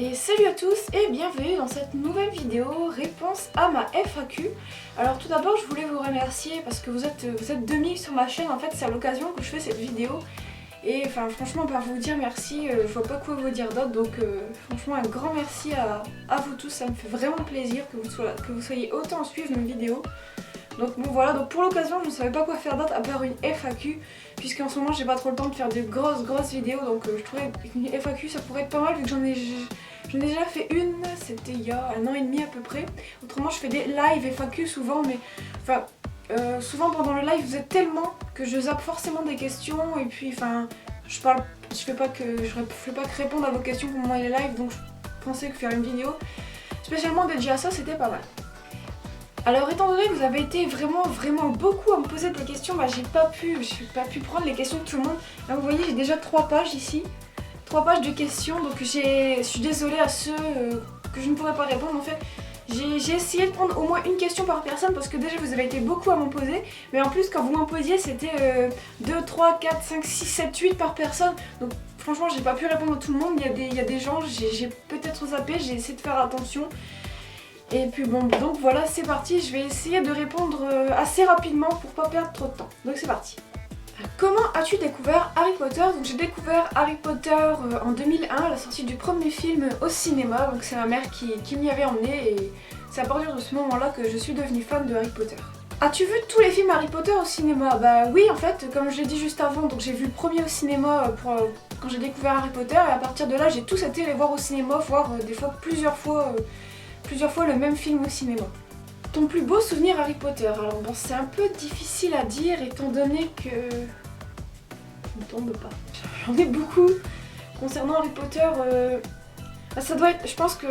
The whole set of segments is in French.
Et salut à tous et bienvenue dans cette nouvelle vidéo réponse à ma FAQ. Alors tout d'abord je voulais vous remercier parce que vous êtes 2000 sur ma chaîne, en fait c'est à l'occasion que je fais cette vidéo. Et enfin franchement par vous dire merci, je vois pas quoi vous dire d'autre, donc franchement un grand merci à vous tous, ça me fait vraiment plaisir que vous soyez autant à suivre mes vidéos. Donc bon voilà, donc pour l'occasion je ne savais pas quoi faire d'autre à part une FAQ, puisqu'en ce moment j'ai pas trop le temps de faire de grosses vidéos, donc je trouvais qu'une FAQ ça pourrait être pas mal vu que j'en ai déjà fait une, c'était il y a 1 an et demi à peu près. Autrement je fais des live FAQ souvent, mais enfin souvent pendant le live vous êtes tellement que je zappe forcément des questions, et puis enfin je fais pas que répondre à vos questions pendant les lives, donc je pensais que faire une vidéo spécialement dédiée à ça c'était pas mal. Alors étant donné que vous avez été vraiment beaucoup à me poser des questions, j'ai pas pu prendre les questions de tout le monde. Là vous voyez j'ai déjà 3 pages ici, 3 pages de questions, donc je suis désolée à ceux que je ne pourrais pas répondre. En fait j'ai essayé de prendre au moins une question par personne parce que déjà vous avez été beaucoup à m'en poser, mais en plus quand vous m'en posiez c'était 2, 3, 4, 5, 6, 7, 8 par personne, donc franchement j'ai pas pu répondre à tout le monde. Il y a des gens, j'ai peut-être zappé, j'ai essayé de faire attention. Et puis bon, donc voilà, c'est parti, je vais essayer de répondre assez rapidement pour pas perdre trop de temps. Donc c'est parti. Comment as-tu découvert Harry Potter? Donc j'ai découvert Harry Potter en 2001 à la sortie du premier film au cinéma, donc c'est ma mère qui m'y avait emmené, et c'est à partir de ce moment-là que je suis devenue fan de Harry Potter. As-tu vu tous les films Harry Potter au cinéma? Bah oui en fait, comme je l'ai dit juste avant, donc j'ai vu le premier au cinéma quand j'ai découvert Harry Potter, et à partir de là j'ai tous été les voir au cinéma, voire des fois plusieurs fois le même film au cinéma. Ton plus beau souvenir Harry Potter? Alors bon, c'est un peu difficile à dire étant donné que... je ne tombe pas. J'en ai beaucoup concernant Harry Potter. Ça doit être... Je pense que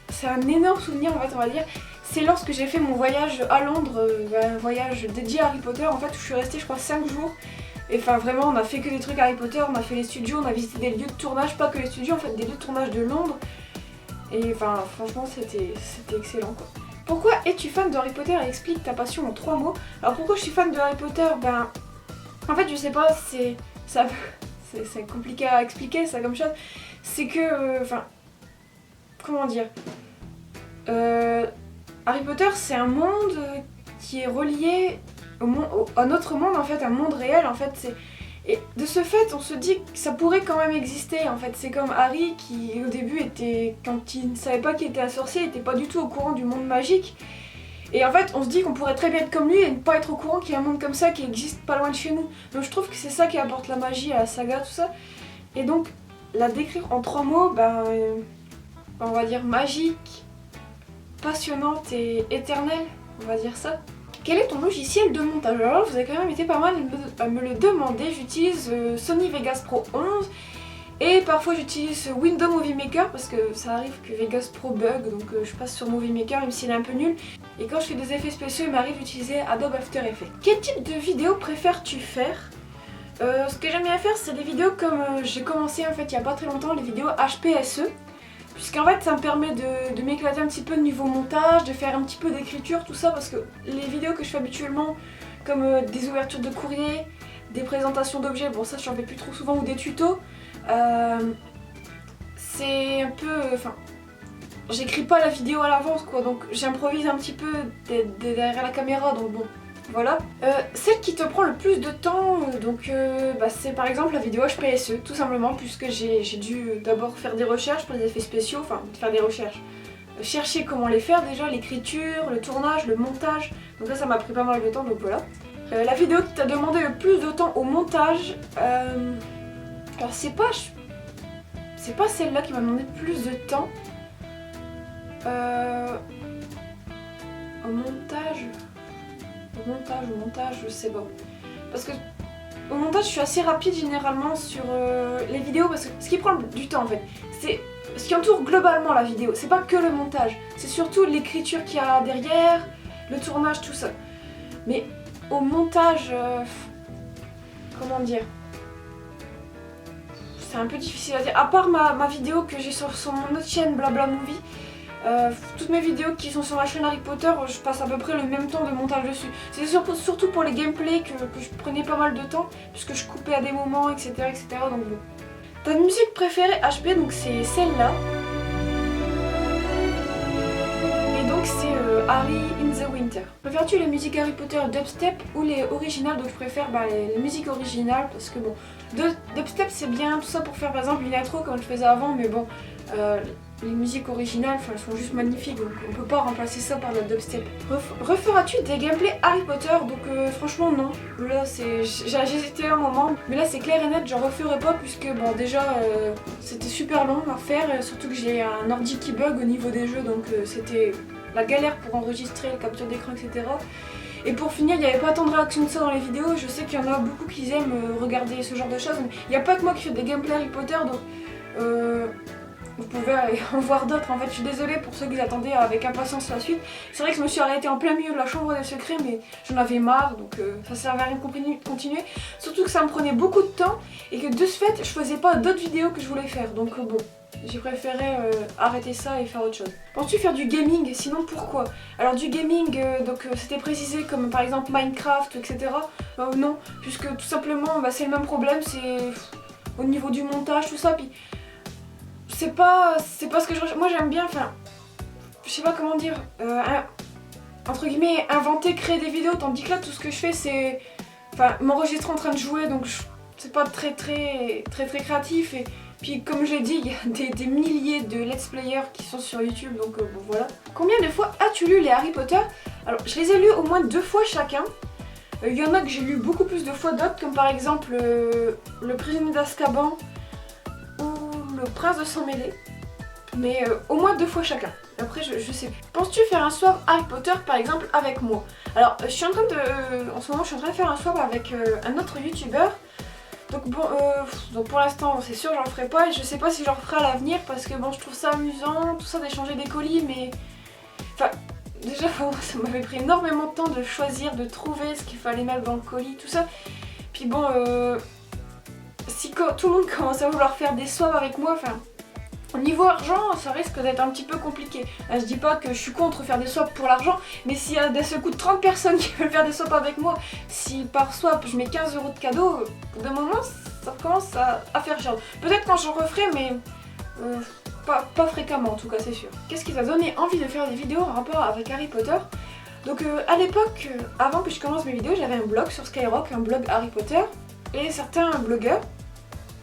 c'est un énorme souvenir en fait, on va dire. C'est lorsque j'ai fait mon voyage à Londres, un voyage dédié à Harry Potter en fait, où je suis restée je crois 5 jours. Et enfin vraiment on a fait que des trucs Harry Potter, on a fait les studios, on a visité des lieux de tournage, pas que les studios en fait, des lieux de tournage de Londres. Et enfin franchement c'était excellent quoi. Pourquoi es-tu fan de Harry Potter et explique ta passion en 3 mots. Alors pourquoi je suis fan de Harry Potter? En fait je sais pas, c'est compliqué à expliquer ça comme chose. C'est que comment dire, Harry Potter c'est un monde qui est relié à notre monde en fait, un monde réel en fait. Et de ce fait, on se dit que ça pourrait quand même exister. En fait, c'est comme Harry qui, au début, quand il ne savait pas qu'il était un sorcier, il n'était pas du tout au courant du monde magique. Et en fait, on se dit qu'on pourrait très bien être comme lui et ne pas être au courant qu'il y a un monde comme ça qui existe pas loin de chez nous. Donc je trouve que c'est ça qui apporte la magie à la saga, tout ça. Et donc, la décrire en 3 mots, on va dire magique, passionnante et éternelle, on va dire ça. Quel est ton logiciel de montage? Alors vous avez quand même été pas mal à me le demander. J'utilise Sony Vegas Pro 11 et parfois j'utilise Windows Movie Maker parce que ça arrive que Vegas Pro bug, donc je passe sur Movie Maker même s'il est un peu nul. Et quand je fais des effets spéciaux, il m'arrive d'utiliser Adobe After Effects. Quel type de vidéo préfères-tu faire? Ce que j'aime bien faire, c'est des vidéos comme j'ai commencé en fait il y a pas très longtemps, les vidéos HPSE. Puisqu'en fait ça me permet de m'éclater un petit peu de niveau montage, de faire un petit peu d'écriture, tout ça, parce que les vidéos que je fais habituellement, comme des ouvertures de courrier, des présentations d'objets, bon ça j'en fais plus trop souvent, ou des tutos, c'est un peu... j'écris pas la vidéo à l'avance quoi, donc j'improvise un petit peu derrière la caméra, donc bon. Voilà. Celle qui te prend le plus de temps, c'est par exemple la vidéo HPSE, tout simplement, puisque j'ai dû d'abord faire des recherches pour les effets spéciaux, faire des recherches. Chercher comment les faire déjà, l'écriture, le tournage, le montage, donc ça m'a pris pas mal de temps, donc voilà. La vidéo qui t'a demandé le plus de temps au montage, alors c'est pas celle-là qui m'a demandé le plus de temps. Au montage, je sais pas. Parce que au montage, je suis assez rapide généralement sur les vidéos, parce que ce qui prend du temps en fait, c'est ce qui entoure globalement la vidéo. C'est pas que le montage, c'est surtout l'écriture qu'il y a derrière, le tournage, tout ça. Mais au montage, comment dire, c'est un peu difficile à dire. À part ma vidéo que j'ai sur mon autre chaîne Blabla Movie, toutes mes vidéos qui sont sur la chaîne Harry Potter, je passe à peu près le même temps de montage dessus. C'est surtout pour les gameplays que je prenais pas mal de temps, puisque je coupais à des moments, etc. Donc bon. Ta musique préférée HP, donc c'est celle-là. donc c'est Harry in the Winter. Préfères-tu les musiques Harry Potter dubstep ou les originales? Donc je préfère les musiques originales parce que bon, dubstep c'est bien, tout ça pour faire par exemple une intro comme je faisais avant, mais bon, les musiques originales, elles sont juste magnifiques, donc on peut pas remplacer ça par le dubstep. Referas-tu des gameplays Harry Potter? Donc franchement non, là j'ai hésité un moment, mais là c'est clair et net, j'en referai pas puisque bon déjà c'était super long à faire, surtout que j'ai un ordi qui bug au niveau des jeux, donc c'était la galère pour enregistrer, la capture d'écran, etc. Et pour finir, il n'y avait pas tant de réactions que ça dans les vidéos, je sais qu'il y en a beaucoup qui aiment regarder ce genre de choses, mais il n'y a pas que moi qui fais des gameplays Harry Potter, donc vous pouvez en voir d'autres. En fait, je suis désolée pour ceux qui attendaient avec impatience la suite. C'est vrai que je me suis arrêtée en plein milieu de la chambre des secrets, mais j'en avais marre, donc ça servait à rien de continuer. Surtout que ça me prenait beaucoup de temps et que de ce fait, je faisais pas d'autres vidéos que je voulais faire. Donc bon, j'ai préféré arrêter ça et faire autre chose. Penses-tu faire du gaming? Sinon pourquoi? Alors du gaming, c'était précisé comme par exemple Minecraft, etc. Non, puisque tout simplement c'est le même problème, c'est au niveau du montage, tout ça. Puis c'est pas ce que moi j'aime bien, enfin, je sais pas comment dire, entre guillemets, inventer, créer des vidéos, tandis que là tout ce que je fais c'est, m'enregistrer en train de jouer, donc c'est pas très créatif, et puis comme je l'ai dit, il y a des milliers de let's players qui sont sur YouTube, donc bon voilà. Combien de fois as-tu lu les Harry Potter? Alors je les ai lus au moins 2 fois chacun. Il y en a que j'ai lu beaucoup plus de fois d'autres, comme par exemple Le Prisonnier d'Azkaban ou Le Prince de Sang-Mêlé, mais au moins 2 fois chacun. Après je sais plus. Penses-tu faire un swap Harry Potter par exemple avec moi? Alors je suis en train de, en ce moment je suis en train de faire un swap avec un autre youtubeur. Donc bon, donc pour l'instant c'est sûr j'en ferai pas, et je sais pas si j'en referai à l'avenir parce que bon je trouve ça amusant, tout ça d'échanger des colis, mais enfin déjà ça m'avait pris énormément de temps de choisir, de trouver ce qu'il fallait mettre dans le colis, tout ça. Puis bon, si tout le monde commence à vouloir faire des swaps avec moi, enfin au niveau argent ça risque d'être un petit peu compliqué. Là, je dis pas que je suis contre faire des swaps pour l'argent, mais s'il y a d'un seul coup de 30 personnes qui veulent faire des swaps avec moi, si par swap je mets 15 € de cadeau, d'un moment ça commence à faire cher. Peut-être quand j'en referai, mais pas fréquemment en tout cas, c'est sûr. Qu'est-ce qui t'a donné envie de faire des vidéos en rapport avec Harry Potter? Donc à l'époque, avant que je commence mes vidéos, j'avais un blog sur Skyrock, un blog Harry Potter, et certains blogueurs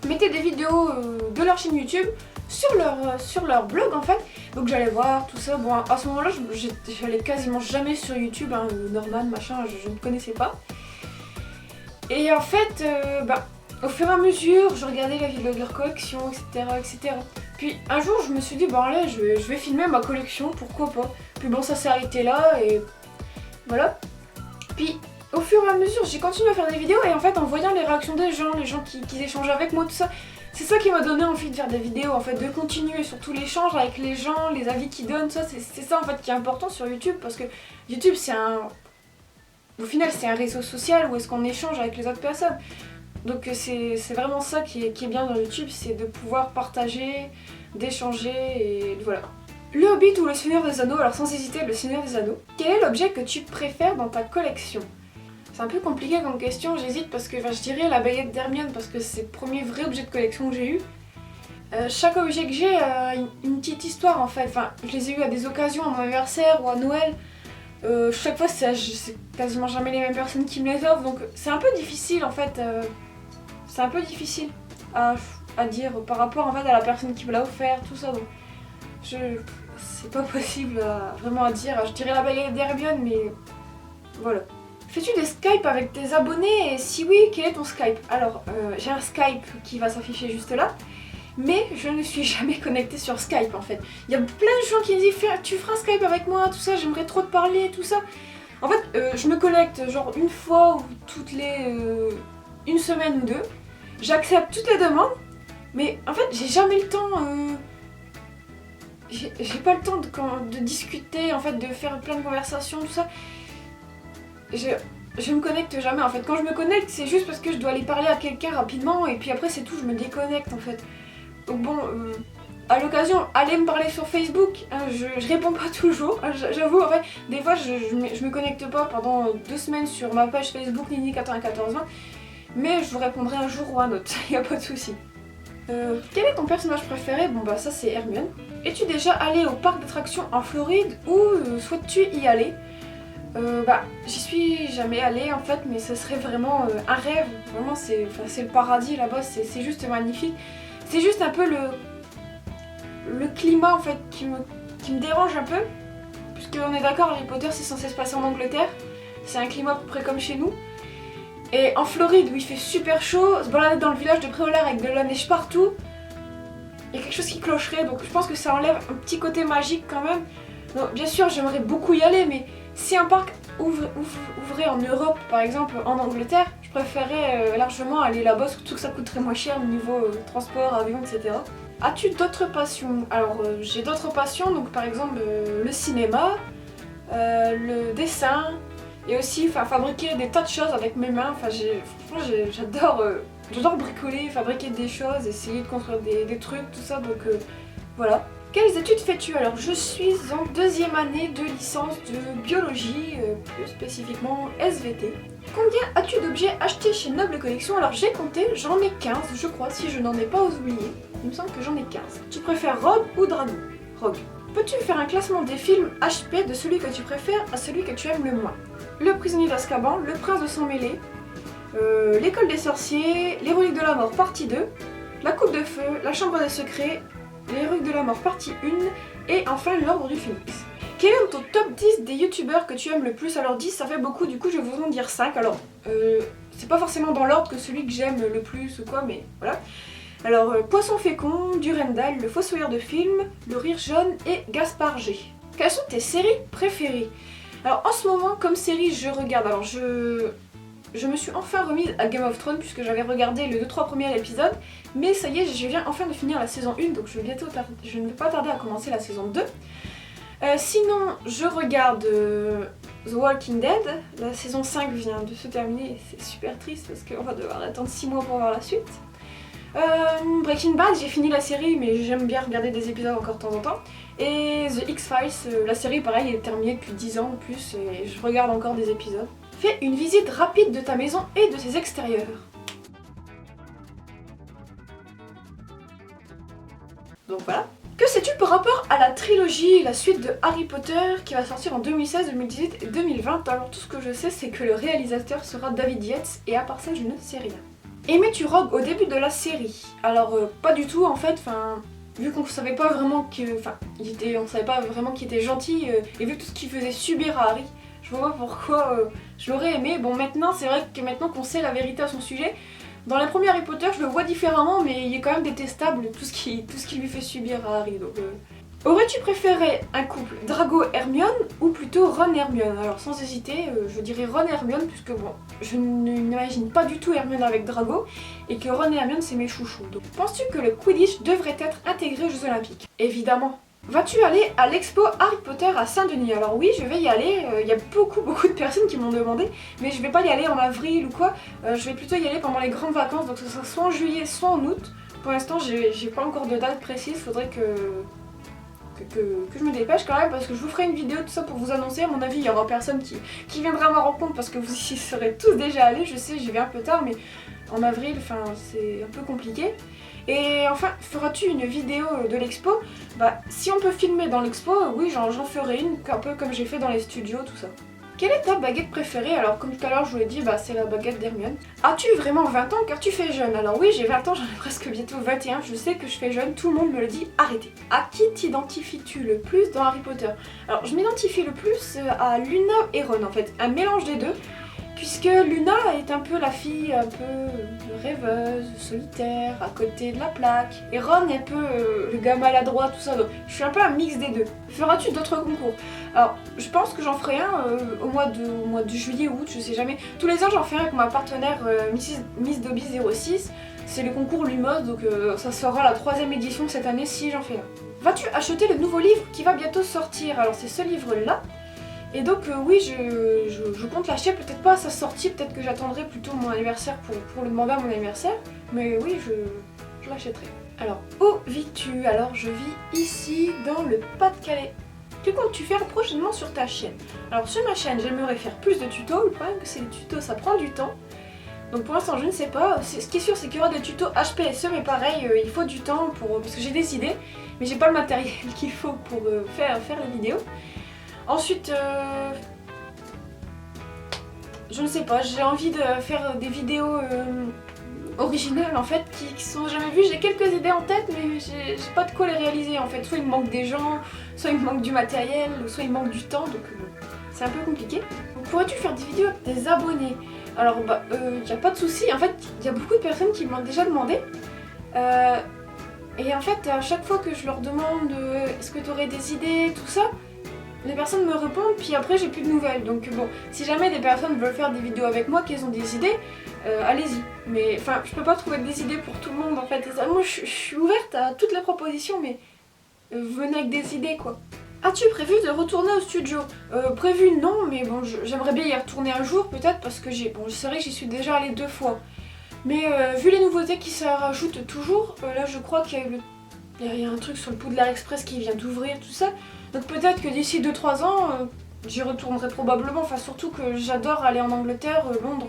mettaient des vidéos de leur chaîne YouTube sur leur blog en fait, donc j'allais voir tout ça. Bon, à ce moment-là j'allais quasiment jamais sur YouTube, hein, Norman machin, je ne connaissais pas, et en fait au fur et à mesure je regardais la vidéo de leur collection, etc. Puis un jour je me suis dit bon allez, je vais filmer ma collection, pourquoi pas. Puis bon, ça s'est arrêté là et voilà. Puis au fur et à mesure j'ai continué à faire des vidéos, et en fait en voyant les réactions des gens, les gens qui échangent avec moi, tout ça, c'est ça qui m'a donné envie de faire des vidéos, en fait, de continuer, surtout l'échange avec les gens, les avis qu'ils donnent, ça c'est ça en fait qui est important sur YouTube, parce que YouTube au final c'est un réseau social où est-ce qu'on échange avec les autres personnes. Donc c'est vraiment ça qui est bien dans YouTube, c'est de pouvoir partager, d'échanger, et voilà. Le Hobbit ou le Seigneur des Anneaux? Alors sans hésiter, le Seigneur des Anneaux. Quel est l'objet que tu préfères dans ta collection? C'est un peu compliqué comme question, j'hésite parce que je dirais la baguette d'Hermione parce que c'est le premier vrai objet de collection que j'ai eu. Chaque objet que j'ai a une petite histoire en fait, je les ai eu à des occasions, à mon anniversaire ou à Noël. Chaque fois c'est quasiment jamais les mêmes personnes qui me les offrent, donc c'est un peu difficile en fait, c'est un peu difficile à dire par rapport en fait à la personne qui me l'a offert, tout ça, donc c'est pas possible vraiment à dire. Je dirais la baguette d'Hermione, mais voilà. Fais-tu des Skype avec tes abonnés, et si oui, quel est ton Skype? Alors j'ai un Skype qui va s'afficher juste là, mais je ne suis jamais connectée sur Skype en fait. Il y a plein de gens qui me disent tu feras un Skype avec moi, tout ça, j'aimerais trop te parler, tout ça. En fait je me connecte genre une fois ou toutes les une semaine ou deux, j'accepte toutes les demandes, mais en fait j'ai jamais le temps, j'ai pas le temps de discuter, en fait, de faire plein de conversations, tout ça. Je me connecte jamais en fait. Quand je me connecte, c'est juste parce que je dois aller parler à quelqu'un rapidement, et puis après c'est tout, je me déconnecte en fait. Donc bon, à l'occasion, allez me parler sur Facebook, hein, je réponds pas toujours, hein, j'avoue en fait, des fois je me connecte pas pendant 2 semaines sur ma page Facebook Nini9420, mais je vous répondrai un jour ou un autre, y a pas de souci. Quel est ton personnage préféré? Bon bah ça c'est Hermione, Es-tu déjà allé au parc d'attractions en Floride ou souhaites-tu y aller? J'y suis jamais allée en fait, mais ce serait vraiment un rêve. Vraiment, c'est le paradis là-bas, c'est juste magnifique. C'est juste un peu le climat en fait qui me dérange un peu. Puisqu'on est d'accord, Harry Potter c'est censé se passer en Angleterre. C'est un climat à peu près comme chez nous. Et en Floride où il fait super chaud, se balader dans le village de Préolard avec de la neige partout, il y a quelque chose qui clocherait, donc je pense que ça enlève un petit côté magique quand même. Donc, bien sûr j'aimerais beaucoup y aller, mais si un parc ouvrait en Europe, par exemple en Angleterre, je préférerais largement aller là-bas, surtout que ça coûterait moins cher au niveau transport, avion, etc. As-tu d'autres passions? Alors j'ai d'autres passions, donc par exemple le cinéma, le dessin, et aussi fabriquer des tas de choses avec mes mains. J'adore bricoler, fabriquer des choses, essayer de construire des trucs, tout ça, donc voilà. Quelles études fais-tu? Alors je suis en 2e année de licence de biologie, plus spécifiquement SVT. Combien as-tu d'objets achetés chez Noble Collection? Alors j'ai compté, j'en ai 15 je crois, si je n'en ai pas oublié. Il me semble que j'en ai 15. Tu préfères Rogue ou Dragon? Rogue. Peux-tu faire un classement des films HP de celui que tu préfères à celui que tu aimes le moins? Le prisonnier d'Azkaban, Le prince de sang mêlé, L'école des sorciers, Les reliques de la mort partie 2, La coupe de feu, La chambre des secrets, Les reliques de la mort partie 1 et enfin L'ordre du phénix. Quel est ton top 10 des youtubeurs que tu aimes le plus? Alors 10 ça fait beaucoup, du coup je vais vous en dire 5. Alors c'est pas forcément dans l'ordre que celui que j'aime le plus ou quoi, mais voilà. Alors Poisson fécond, Durandal, Le fossoyeur de film, Le rire jaune et Gaspard G. Quelles sont tes séries préférées? Alors en ce moment comme série je regarde, alors je me suis enfin remise à Game of Thrones puisque j'avais regardé les 2-3 premiers épisodes, mais ça y est, je viens enfin de finir la saison 1, donc je ne vais pas tarder à commencer la saison 2. Sinon, je regarde The Walking Dead, la saison 5 vient de se terminer et c'est super triste parce qu'on va devoir attendre 6 mois pour voir la suite. Breaking Bad, j'ai fini la série mais j'aime bien regarder des épisodes encore de temps en temps. Et The X-Files, la série pareil est terminée depuis 10 ans en plus et je regarde encore des épisodes. Fais une visite rapide de ta maison et de ses extérieurs. Donc voilà. Que sais-tu par rapport à la trilogie, la suite de Harry Potter qui va sortir en 2016, 2018 et 2020? Alors tout ce que je sais c'est que le réalisateur sera David Yates et à part ça je ne sais rien. Aimais-tu Rogue au début de la série? Alors pas du tout en fait, vu qu'on savait pas vraiment qu'il était gentil et vu tout ce qu'il faisait subir à Harry, je vois pas pourquoi je l'aurais aimé. Bon maintenant c'est vrai que maintenant qu'on sait la vérité à son sujet, dans les premiers Harry Potter je le vois différemment mais il est quand même détestable tout ce qui lui fait subir à Harry. Donc, aurais-tu préféré un couple Drago-Hermione ou plutôt Ron-Hermione? Alors sans hésiter, je dirais Ron-Hermione puisque bon, je n'imagine pas du tout Hermione avec Drago et que Ron et Hermione c'est mes chouchous. Penses-tu que le Quidditch devrait être intégré aux Jeux Olympiques? Évidemment. Vas-tu aller à l'expo Harry Potter à Saint-Denis? Alors oui, je vais y aller, il y a beaucoup de personnes qui m'ont demandé, mais je vais pas y aller en avril ou quoi, je vais plutôt y aller pendant les grandes vacances, donc ce sera soit en juillet, soit en août. Pour l'instant, j'ai pas encore de date précise, faudrait que je me dépêche quand même parce que je vous ferai une vidéo tout ça pour vous annoncer. À mon avis, il y aura personne qui viendra à ma rencontre parce que vous y serez tous déjà allés. Je sais, j'y vais un peu tard, mais en avril, c'est un peu compliqué. Et enfin, feras-tu une vidéo de l'expo? Si on peut filmer dans l'expo, oui, j'en ferai une, un peu comme j'ai fait dans les studios, tout ça. Quelle est ta baguette préférée? Alors comme tout à l'heure je vous l'ai dit, c'est la baguette d'Hermione. As-tu vraiment 20 ans car tu fais jeune? Alors oui, j'ai 20 ans, j'en ai presque bientôt 21, je sais que je fais jeune, tout le monde me le dit, arrêtez. À qui t'identifies-tu le plus dans Harry Potter? Alors je m'identifie le plus à Luna et Ron en fait, un mélange des deux. Puisque Luna est un peu la fille un peu rêveuse, solitaire, à côté de la plaque. Et Ron est un peu le gars maladroit, tout ça. Donc je suis un peu un mix des deux. Feras-tu d'autres concours? Alors je pense que j'en ferai un au mois de juillet ou août, je sais jamais. Tous les ans j'en fais un avec ma partenaire Miss Dobby 06. C'est le concours Lumos, donc ça sera la 3e édition cette année si j'en fais un. Vas-tu acheter le nouveau livre qui va bientôt sortir? Alors c'est ce livre-là. Et donc oui, je compte l'acheter, peut-être pas à sa sortie, peut-être que j'attendrai plutôt mon anniversaire pour le demander à mon anniversaire. Mais oui, je l'achèterai. Alors, où vis-tu? Alors je vis ici, dans le Pas-de-Calais. Que comptes-tu faire prochainement sur ta chaîne? Alors sur ma chaîne, j'aimerais faire plus de tutos. Le problème c'est que les tutos, ça prend du temps. Donc pour l'instant, je ne sais pas. Ce qui est sûr, c'est qu'il y aura des tutos HPSE, mais pareil, il faut du temps parce que j'ai des idées. mais j'ai pas le matériel qu'il faut pour faire les vidéos. Ensuite, je ne sais pas, j'ai envie de faire des vidéos originales en fait qui sont jamais vues. J'ai quelques idées en tête mais j'ai pas de quoi les réaliser en fait. Soit il me manque des gens, soit il me manque du matériel, soit il me manque du temps, donc c'est un peu compliqué. Pourrais-tu faire des vidéos avec des abonnés? Alors bah y a pas de souci, en fait il y a beaucoup de personnes qui m'ont déjà demandé. Et en fait à chaque fois que je leur demande est-ce que tu aurais des idées, tout ça, les personnes me répondent puis après j'ai plus de nouvelles. Donc bon, si jamais des personnes veulent faire des vidéos avec moi, qu'elles ont des idées, allez-y. Mais enfin je peux pas trouver des idées pour tout le monde en fait. Et ça, moi je suis ouverte à toutes les propositions mais venez avec des idées quoi. As-tu prévu de retourner au studio? Prévu non, mais bon j'aimerais bien y retourner un jour peut-être parce que c'est vrai que j'y suis déjà allée 2 fois. Mais vu les nouveautés qui se rajoutent toujours, là je crois qu'il y a un truc sur le Poudlard Express qui vient d'ouvrir, tout ça. Donc peut-être que d'ici 2-3 ans, j'y retournerai probablement. Enfin surtout que j'adore aller en Angleterre, Londres,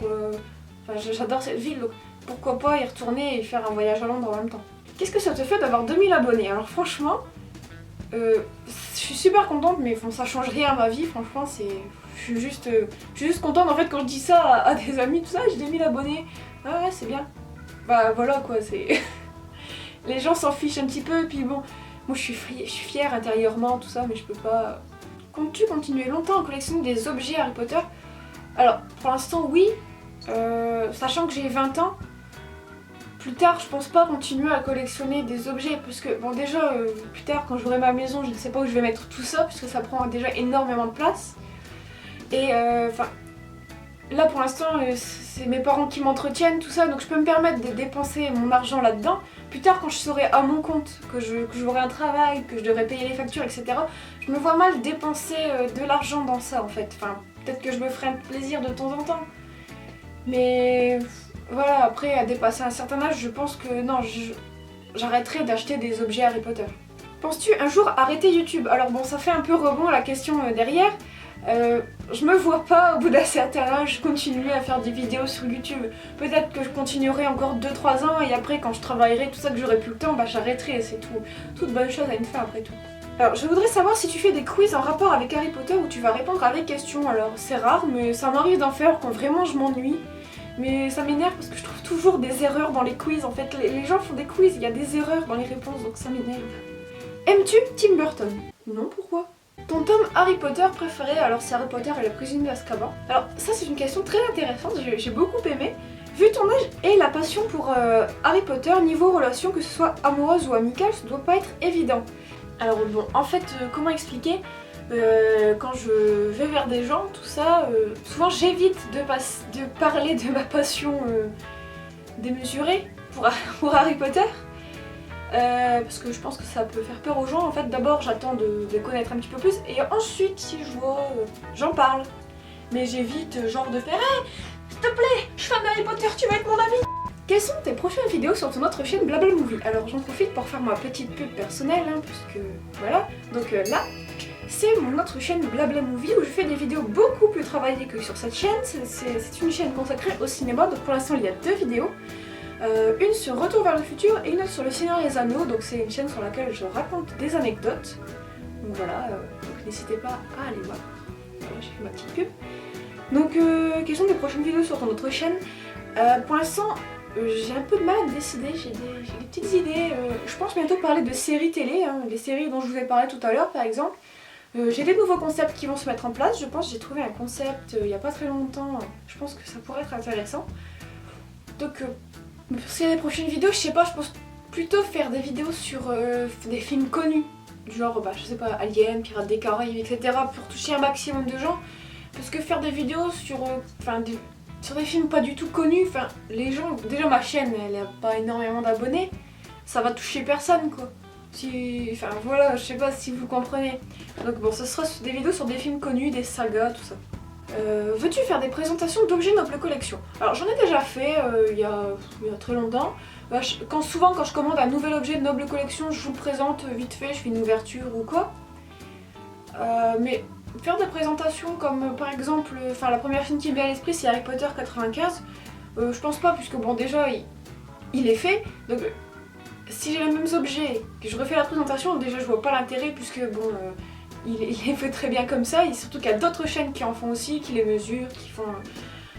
enfin j'adore cette ville, donc pourquoi pas y retourner et faire un voyage à Londres en même temps. Qu'est-ce que ça te fait d'avoir 2000 abonnés? Alors franchement, je suis super contente, mais bon, ça change rien à ma vie, franchement je suis juste contente en fait quand je dis ça à des amis, tout ça, j'ai 2000 abonnés, ah ouais c'est bien. Bah voilà quoi, c'est... Les gens s'en fichent un petit peu, et puis bon, moi je suis fière intérieurement, tout ça, mais je peux pas... Comptes-tu continuer longtemps à collectionner des objets Harry Potter? Alors, pour l'instant oui, sachant que j'ai 20 ans, plus tard je pense pas continuer à collectionner des objets, parce que bon déjà, plus tard quand j'aurai ma maison, je ne sais pas où je vais mettre tout ça, puisque ça prend déjà énormément de place. Et enfin... Là pour l'instant c'est mes parents qui m'entretiennent tout ça, donc je peux me permettre de dépenser mon argent là-dedans. Plus tard quand je serai à mon compte, que j'aurai un travail, que je devrai payer les factures etc, je me vois mal dépenser de l'argent dans ça en fait. Enfin peut-être que je me ferai un plaisir de temps en temps. Mais voilà, après à dépasser un certain âge je pense que non, j'arrêterai d'acheter des objets Harry Potter. Penses-tu un jour arrêter YouTube? Alors bon, ça fait un peu rebond la question derrière. Je me vois pas au bout d'un certain âge continuer à faire des vidéos sur YouTube. Peut-être que je continuerai encore 2-3 ans et après quand je travaillerai tout ça, que j'aurai plus le temps, bah j'arrêterai, c'est tout. Toute bonne chose a une fin après tout. Alors je voudrais savoir si tu fais des quiz en rapport avec Harry Potter où tu vas répondre à des questions. Alors c'est rare mais ça m'arrive d'en faire quand vraiment je m'ennuie. Mais ça m'énerve parce que je trouve toujours des erreurs dans les quiz. En fait les gens font des quiz, il y a des erreurs dans les réponses donc ça m'énerve. Aimes-tu Tim Burton? Non, pourquoi? Ton tome Harry Potter préféré? Alors c'est Harry Potter et la prisonnier d'Azkaban. Alors ça c'est une question très intéressante, j'ai beaucoup aimé. Vu ton âge et la passion pour Harry Potter, niveau relation, que ce soit amoureuse ou amicale, ça doit pas être évident. Alors bon, en fait, comment expliquer? Quand je vais vers des gens, tout ça, souvent j'évite de parler de ma passion démesurée pour Harry Potter. Parce que je pense que ça peut faire peur aux gens. En fait d'abord j'attends de les connaître un petit peu plus et ensuite si je vois j'en parle, mais j'évite genre de faire hey, s'il te plaît je suis fan d'Harry Potter, tu vas être mon ami. Quelles sont tes prochaines vidéos sur ton autre chaîne Blabla Movie? Alors j'en profite pour faire ma petite pub personnelle hein, puisque voilà, donc là c'est mon autre chaîne Blabla Movie où je fais des vidéos beaucoup plus travaillées que sur cette chaîne. C'est une chaîne consacrée au cinéma, donc pour l'instant il y a 2 vidéos. Une sur Retour vers le futur et une autre sur le Seigneur des Anneaux, donc c'est une chaîne sur laquelle je raconte des anecdotes. Donc voilà, donc n'hésitez pas à aller voir. Voilà, j'ai fait ma petite pub. Donc quelles sont les prochaines vidéos sur ton autre chaîne? Pour l'instant, j'ai un peu de mal à me décider, j'ai des petites idées. Je pense bientôt parler de séries télé, hein, les séries dont je vous ai parlé tout à l'heure par exemple. J'ai des nouveaux concepts qui vont se mettre en place, je pense. J'ai trouvé un concept il n'y a pas très longtemps, je pense que ça pourrait être intéressant. Donc pour ce qui est des prochaines vidéos, je sais pas, je pense plutôt faire des vidéos sur des films connus, du genre, bah, je sais pas, Alien, Pirates des Caraïbes, etc. pour toucher un maximum de gens. Parce que faire des vidéos sur, sur des films pas du tout connus, enfin, les gens, déjà ma chaîne, elle a pas énormément d'abonnés, ça va toucher personne quoi. Enfin voilà, je sais pas si vous comprenez. Donc bon, ce sera des vidéos sur des films connus, des sagas, tout ça. Veux-tu faire des présentations d'objets Noble Collection? Alors j'en ai déjà fait il y a très longtemps. Souvent quand je commande un nouvel objet de Noble Collection, je vous le présente vite fait, je fais une ouverture ou quoi. Mais faire des présentations comme par exemple, la première film qui me vient à l'esprit c'est Harry Potter 95. Je pense pas puisque bon déjà il est fait. Donc si j'ai les mêmes objets, que je refais la présentation, déjà je vois pas l'intérêt puisque bon, il les fait très bien comme ça, et surtout qu'il y a d'autres chaînes qui en font aussi, qui les mesurent, qui font,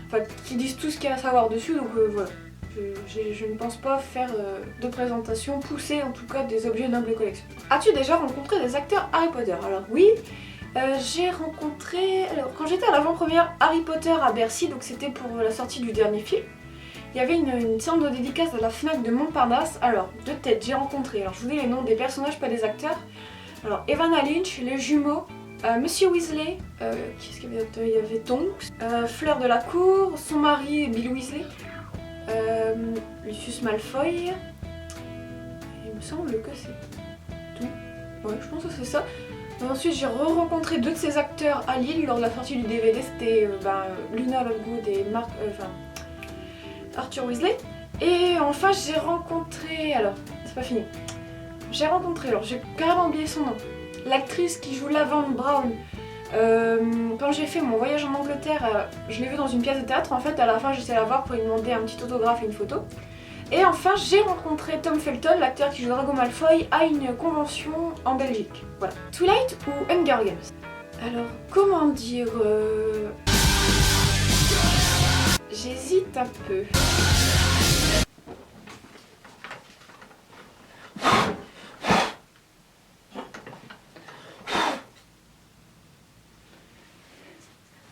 enfin, qui disent tout ce qu'il y a à savoir dessus, donc voilà. Je ne pense pas faire de présentation poussée, en tout cas des objets nobles collection. As-tu déjà rencontré des acteurs Harry Potter? Alors oui, j'ai rencontré... Alors quand j'étais à l'avant-première Harry Potter à Bercy, donc c'était pour la sortie du dernier film, il y avait une séance de dédicace à la FNAC de Montparnasse. Alors, de tête, j'ai rencontré, alors je vous dis les noms des personnages, pas des acteurs. Alors, Evanna Lynch, les jumeaux, Monsieur Weasley, qu'est-ce qu'il y avait d'autre? Il y avait Tonks, Fleur de la Cour, son mari Bill Weasley, Lucius Malfoy, il me semble que c'est tout. Ouais, je pense que c'est ça. Ensuite, j'ai re-rencontré deux de ces acteurs à Lille lors de la sortie du DVD, c'était Luna Lovegood et Arthur Weasley. Et enfin, j'ai rencontré, alors, c'est pas fini, j'ai rencontré, alors j'ai carrément oublié son nom, l'actrice qui joue Laverne Brown. Quand j'ai fait mon voyage en Angleterre, je l'ai vue dans une pièce de théâtre. En fait, à la fin, j'étais la voir pour lui demander un petit autographe et une photo. Et enfin, j'ai rencontré Tom Felton, l'acteur qui joue Drago Malfoy, à une convention en Belgique. Voilà. Twilight ou Hunger Games? Alors, comment dire j'hésite un peu.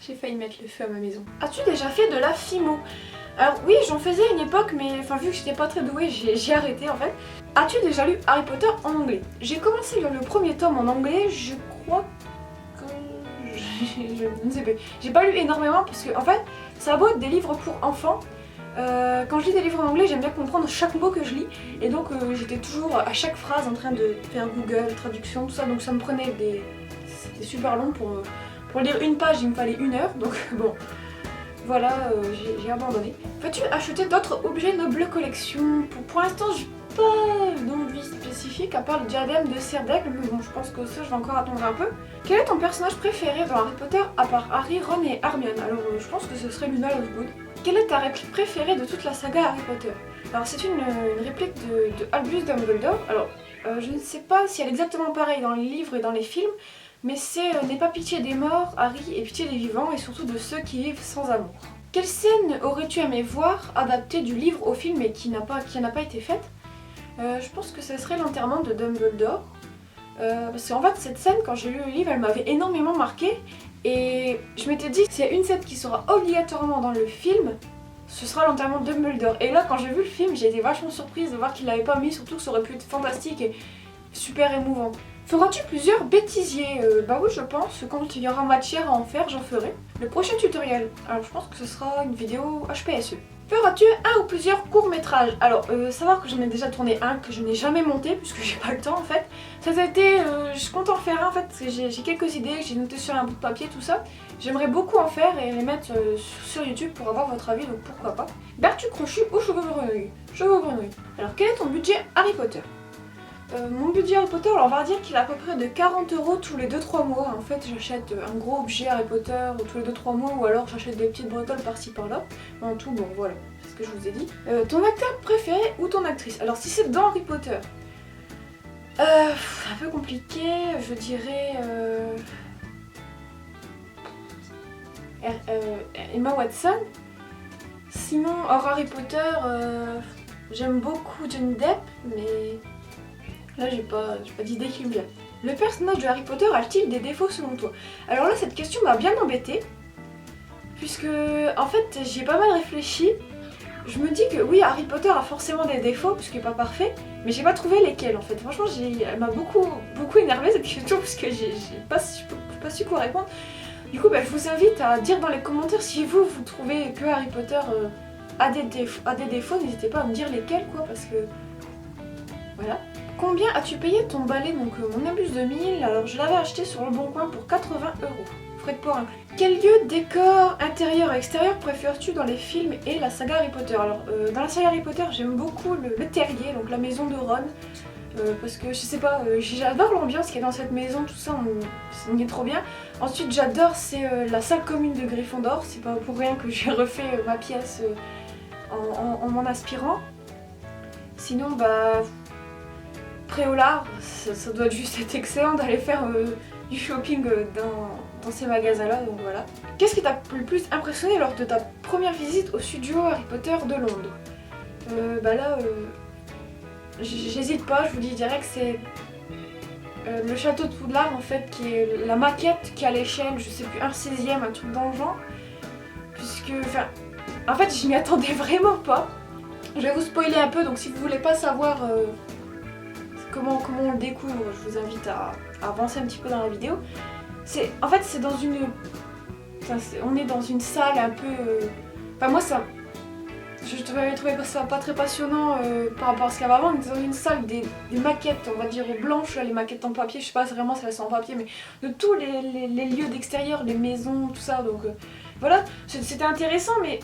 J'ai failli mettre le feu à ma maison. As-tu déjà fait de la FIMO? Alors oui, j'en faisais à une époque, mais enfin vu que j'étais pas très douée, j'ai arrêté en fait. As-tu déjà lu Harry Potter en anglais? J'ai commencé à lire le premier tome en anglais, je crois que... je ne sais plus. J'ai pas lu énormément parce que en fait, ça a beau être des livres pour enfants. Quand je lis des livres en anglais, j'aime bien comprendre chaque mot que je lis. Et donc j'étais toujours à chaque phrase en train de faire Google, traduction, tout ça. Donc ça me prenait des... C'était super long pour lire une page, il me fallait 1 heure. Donc bon, voilà, j'ai abandonné. Peux-tu acheter d'autres objets noble collection? Pour l'instant, j'ai pas d'envie spécifique à part le diadème de cire d'aigle. Mais bon, je pense que ça, je vais encore attendre un peu. Quel est ton personnage préféré dans Harry Potter à part Harry, Ron et Hermione? Alors je pense que ce serait Luna Lovegood. Quelle est ta réplique préférée de toute la saga Harry Potter? Alors c'est une réplique de Albus Dumbledore. Alors je ne sais pas si elle est exactement pareille dans les livres et dans les films, mais c'est n'aie pas pitié des morts, Harry, et pitié des vivants, et surtout de ceux qui vivent sans amour. Quelle scène aurais-tu aimé voir adaptée du livre au film et qui n'a pas été faite? Je pense que ce serait l'enterrement de Dumbledore. Parce qu'en fait cette scène, quand j'ai lu le livre, elle m'avait énormément marquée. Et je m'étais dit que s'il y a une scène qui sera obligatoirement dans le film, ce sera l'enterrement de Dumbledore. Et là quand j'ai vu le film, j'ai été vachement surprise de voir qu'il l'avait pas mis, surtout que ça aurait pu être fantastique et super émouvant. Feras-tu plusieurs bêtisiers? Bah oui, je pense, quand il y aura matière à en faire, j'en ferai. Le prochain tutoriel, alors je pense que ce sera une vidéo HPSE. Feras-tu un ou plusieurs courts-métrages? Alors, savoir que j'en ai déjà tourné un, que je n'ai jamais monté, puisque j'ai pas le temps en fait. Ça a été, je compte en faire un en fait, parce que j'ai quelques idées, que j'ai notées sur un bout de papier, tout ça. J'aimerais beaucoup en faire et les mettre sur YouTube pour avoir votre avis, donc pourquoi pas. Bertu Crochu ou Cheveux Grenouille? Cheveux Grenouille. Alors, quel est ton budget Harry Potter? Mon budget Harry Potter, alors on va dire qu'il est à peu près de 40 € tous les 2-3 mois. En fait, j'achète un gros objet Harry Potter tous les 2-3 mois, ou alors j'achète des petites bricoles par-ci par-là. En tout, bon voilà, c'est ce que je vous ai dit. Ton acteur préféré ou ton actrice? Alors si c'est dans Harry Potter, un peu compliqué, je dirais Emma Watson. Sinon, hors Harry Potter, j'aime beaucoup Johnny Depp, mais... là, j'ai pas d'idée qui me vient. Le personnage de Harry Potter a-t-il des défauts selon toi? Alors là, cette question m'a bien embêtée, puisque en fait, j'y ai pas mal réfléchi. Je me dis que oui, Harry Potter a forcément des défauts, puisqu'il n'est pas parfait, mais j'ai pas trouvé lesquels en fait. Franchement, elle m'a beaucoup énervée cette question, parce que j'ai pas su quoi répondre. Du coup, je vous invite à dire dans les commentaires si vous trouvez que Harry Potter a des défauts. N'hésitez pas à me dire lesquels, quoi, parce que... voilà. Combien as-tu payé ton balai, donc mon Nimbus 2000? Alors je l'avais acheté sur le bon coin pour 80 €, frais de port inclus. Quel lieu, décor, intérieur et extérieur préfères-tu dans les films et la saga Harry Potter? Alors dans la saga Harry Potter, j'aime beaucoup le terrier, donc la maison de Ron, parce que je sais pas, j'adore l'ambiance qu'il y a dans cette maison, tout ça, on y est trop bien. Ensuite j'adore, c'est la salle commune de Gryffondor, c'est pas pour rien que j'ai refait ma pièce en m'en inspirant. Sinon Préolard, ça doit juste être excellent d'aller faire du shopping dans ces magasins-là, donc voilà. Qu'est-ce qui t'a le plus impressionné lors de ta première visite au studio Harry Potter de Londres? Bah là, j'hésite pas, je vous dis direct, c'est le château de Poudlard en fait, qui est la maquette qui est à l'échelle, je sais plus, 1/16e, un truc dans le genre. Puisque, enfin, en fait, je m'y attendais vraiment pas. Je vais vous spoiler un peu, donc si vous voulez pas savoir comment on le découvre, je vous invite à avancer un petit peu dans la vidéo. En fait, c'est dans une... on est dans une salle un peu... Enfin moi, je trouvais ça pas très passionnant par rapport à ce qu'il y avait avant. On était dans une salle des maquettes, on va dire blanches, là, les maquettes en papier, je sais pas vraiment si elles sont en papier, mais de tous les lieux d'extérieur, les maisons, tout ça, donc voilà, c'était intéressant, mais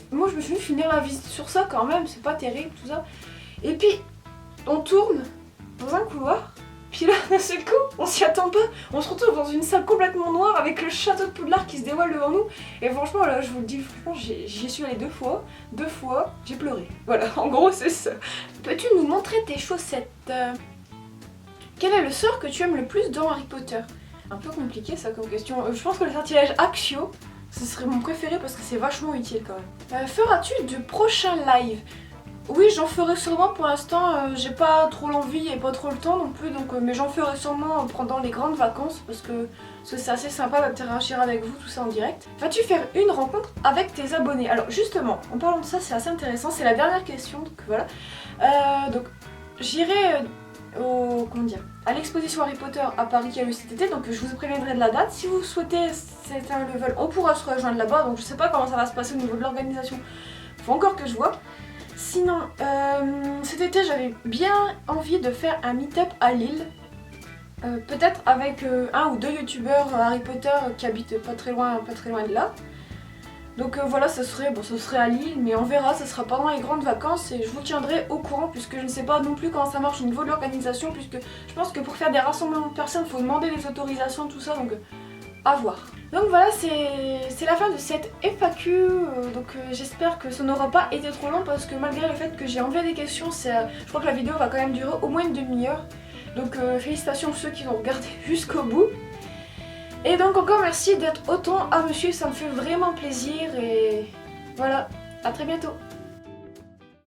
moi je me suis dit finir la visite sur ça quand même, c'est pas terrible tout ça. Et puis on tourne dans un couloir, puis là d'un seul coup on s'y attend pas, on se retrouve dans une salle complètement noire avec le château de Poudlard qui se dévoile devant nous. Et franchement là je vous le dis, franchement j'y suis allée deux fois, j'ai pleuré. Voilà, en gros c'est ça. Peux-tu nous montrer tes chaussettes? Quel est le sort que tu aimes le plus dans Harry Potter? Un peu compliqué ça comme question. Je pense que le sortilège Accio, ce serait mon préféré parce que c'est vachement utile quand même. Feras-tu de prochains lives? Oui, j'en ferai sûrement. Pour l'instant, j'ai pas trop l'envie et pas trop le temps non plus, donc mais j'en ferai sûrement pendant les grandes vacances parce que c'est assez sympa d'interagir avec vous, tout ça en direct. Vas-tu faire une rencontre avec tes abonnés? Alors justement, en parlant de ça, c'est assez intéressant, c'est la dernière question, donc voilà. Donc j'irai à l'exposition Harry Potter à Paris qui a lieu cet été, donc je vous préviendrai de la date. Si vous souhaitez certains level, on pourra se rejoindre là-bas, donc je sais pas comment ça va se passer au niveau de l'organisation, faut encore que je vois. Sinon, cet été j'avais bien envie de faire un meet-up à Lille, peut-être avec un ou deux youtubeurs Harry Potter qui habitent pas très loin de là. Donc voilà, ce serait à Lille, mais on verra, ce sera pendant les grandes vacances et je vous tiendrai au courant puisque je ne sais pas non plus comment ça marche au niveau de l'organisation, puisque je pense que pour faire des rassemblements de personnes, il faut demander les autorisations, tout ça, donc à voir. Donc voilà, c'est la fin de cette FAQ, donc j'espère que ça n'aura pas été trop long parce que malgré le fait que j'ai enlevé des questions, je crois que la vidéo va quand même durer au moins une demi-heure. Donc félicitations à ceux qui ont regardé jusqu'au bout. Et donc encore merci d'être autant à me suivre, ça me fait vraiment plaisir et voilà, à très bientôt.